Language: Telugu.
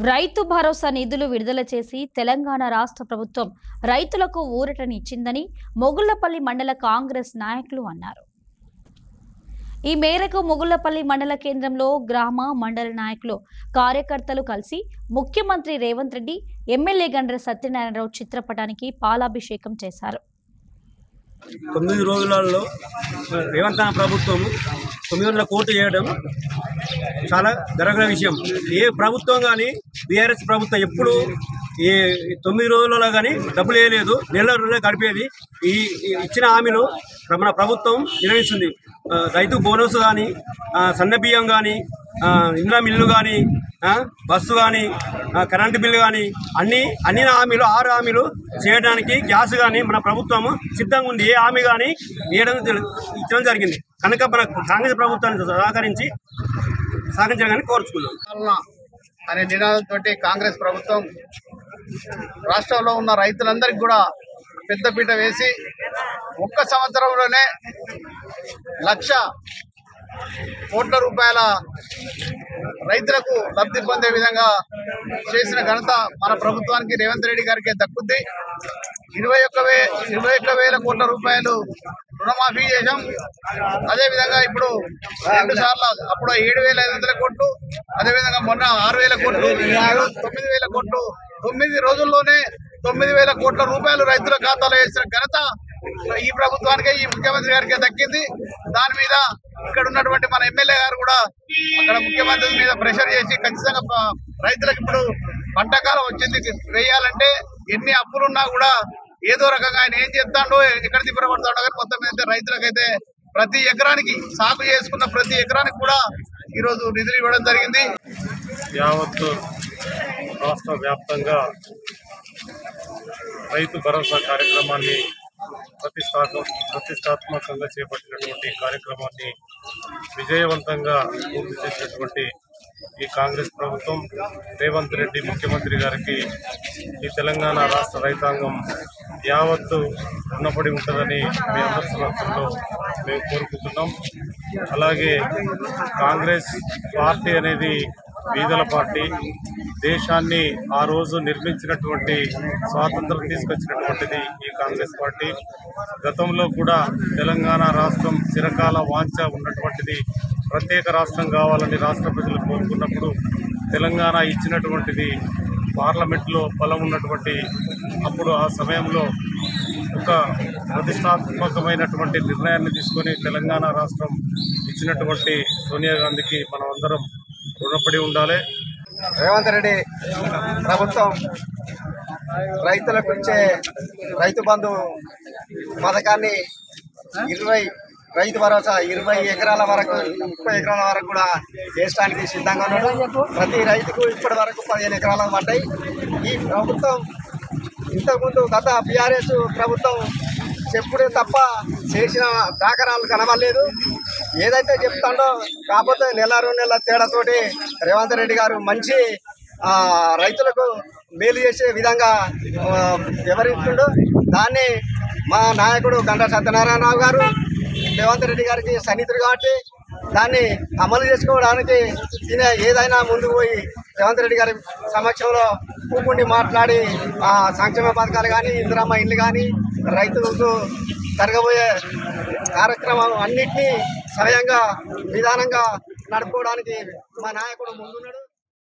రైతు భరోసా నిధులు విడుదల చేసి తెలంగాణ రాష్ట్ర ప్రభుత్వం రైతులకు ఊరటనిచ్చిందని మొగుళ్లపల్లి మండల కాంగ్రెస్ నాయకులు అన్నారు. ఈ మేరకు మొగుళ్లపల్లి మండల కేంద్రంలో గ్రామ మండల నాయకులు కార్యకర్తలు కలిసి ముఖ్యమంత్రి రేవంత్ రెడ్డి, ఎమ్మెల్యే గండ్ర సత్యనారాయణరావు చిత్రపటానికి పాలాభిషేకం చేశారు. 9 రోజులలో రేవంత్ ప్రభుత్వం 900 కోట్లు చేయడం చాలా గర్వకార విషయం. ఏ ప్రభుత్వం కానీ బీఆర్ఎస్ ప్రభుత్వం ఎప్పుడు ఈ 9 రోజులలో కానీ డబ్బులు వేయలేదు, నెల రోజులే గడిపేది. ఈ ఇచ్చిన హామీలు మన ప్రభుత్వం నిర్వహిస్తుంది. రైతు బోనస్ కానీ, సన్న బియ్యం కానీ, ఇంద్రా మిల్లు కానీ, బస్సు కానీ, కరెంటు బిల్లు కానీ అన్ని హామీలు 6 హామీలు చేయడానికి గ్యాస్ కానీ మన ప్రభుత్వం సిద్ధంగా ఉంది. ఏ హామీ కానీ ఇచ్చడం జరిగింది కనుక మన కాంగ్రెస్ ప్రభుత్వాన్ని సహకరించాలని కోరుచుకున్నాం అనే నినాదంతో కాంగ్రెస్ ప్రభుత్వం రాష్ట్రంలో ఉన్న రైతులందరికీ కూడా పెద్దపీట వేసి 1 సంవత్సరంలోనే 1,00,000 కోట్ల రూపాయల రైతులకు లబ్ధి పొందే విధంగా చేసిన ఘనత మన ప్రభుత్వానికి రేవంత్ రెడ్డి గారికి దక్కుద్ది. 21,000 కోట్ల రూపాయలు రుణమాఫీ చేశాం. అదేవిధంగా ఇప్పుడు 2 సార్లు, అప్పుడు 7,500 కోట్లు, అదేవిధంగా మొన్న 6,000 కోట్లు, 9,000 కోట్లు, 9 రోజుల్లోనే 9,000 కోట్ల రూపాయలు రైతుల ఖాతాలో వేసిన ఘనత ఈ ప్రభుత్వానికి, ఈ ముఖ్యమంత్రి గారికి దక్కింది. దాని మీద ఇక్కడ ఉన్నటువంటి మన ఎమ్మెల్యే గారు కూడా అక్కడ ముఖ్యమంత్రి మీద ప్రెషర్ చేసి ఖచ్చితంగా రైతులకు ఇప్పుడు పంటకాలం వచ్చింది, వేయాలంటే ఎన్ని అప్పులున్నా కూడా ఏదో రకంగా ఆయన ఏం చెప్తాడో, ఎక్కడ తిప్పబడతాడో కానీ మొత్తం మీద రైతులకైతే ప్రతి ఎకరానికి సాగు చేసుకున్న ప్రతి ఎకరానికి కూడా ఈరోజు నిధులు ఇవ్వడం జరిగింది. యావత్తు రాష్ట్ర వ్యాప్తంగా రైతు భరోసా కార్యక్రమాన్ని ప్రతిష్టాత్మకంగా చేపట్టినటువంటి కార్యక్రమాన్ని విజయవంతంగా పూర్తి చేసినటువంటి ఈ కాంగ్రెస్ ప్రభుత్వం, రేవంత్ రెడ్డి ముఖ్యమంత్రి గారికి ఈ తెలంగాణ రాష్ట్ర రైతాంగం యావత్తు రుణపడి ఉంటుందని మీ అందరి సమక్షంలో మేము కోరుకుంటున్నాం. అలాగే కాంగ్రెస్ పార్టీ అనేది బీదల పార్టీ. దేశాన్ని ఆ రోజు నిర్మించినటువంటి, స్వాతంత్రం తీసుకొచ్చినటువంటిది ఈ కాంగ్రెస్ పార్టీ. గతంలో కూడా తెలంగాణ రాష్ట్రం చిరకాల వాంఛ ఉన్నటువంటిది. ప్రత్యేక రాష్ట్రం కావాలని రాష్ట్ర ప్రజలు కోరుకున్నప్పుడు తెలంగాణ ఇచ్చినటువంటిది పార్లమెంట్లో బలం ఉన్నటువంటి అప్పుడు ఆ సమయంలో ఒక ప్రతిష్టాత్మకమైనటువంటి నిర్ణయాన్ని తీసుకొని తెలంగాణ రాష్ట్రం ఇచ్చినటువంటి సోనియా గాంధీకి మనం అందరం రుణపడి ఉండాలి. రేవంత్ రెడ్డి ప్రభుత్వం రైతులకు ఇచ్చే రైతు బంధు పథకాన్ని 20 రైతు భరోసా 20 ఎకరాల వరకు, 30 ఎకరాల వరకు కూడా వేయడానికి సిద్ధంగా ఉన్నాడు. ప్రతి రైతుకు ఇప్పటి వరకు 15 ఎకరాలు పడ్డాయి. ఈ ప్రభుత్వం ఇంతకుముందు గత బీఆర్ఎస్ ప్రభుత్వం చెప్పుడే తప్ప చేసిన దాఖలాలు కనబడలేదు. ఏదైతే చెప్తాడో కాకపోతే 1-2 నెలల తేడాతోటి రేవంత్ రెడ్డి గారు మంచి రైతులకు మేలు చేసే విధంగా వివరిస్తుండో దాన్ని మా నాయకుడు గండ్ర సత్యనారాయణరావు గారు రేవంత్ రెడ్డి గారికి సన్నిహితుడు కాబట్టి దాన్ని అమలు చేసుకోవడానికి ఏదైనా ముందుకు పోయి రేవంత్ రెడ్డి గారి సమక్షంలో కూకుండి మాట్లాడి సంక్షేమ పథకాలు కానీ, ఇందిరమ్మ ఇల్లు కానీ, రైతులకు జరగబోయే కార్యక్రమం అన్నింటినీ సవ్యంగా విధానంగా నడుపుకోవడానికి మా నాయకుడు ముందున్నాడు.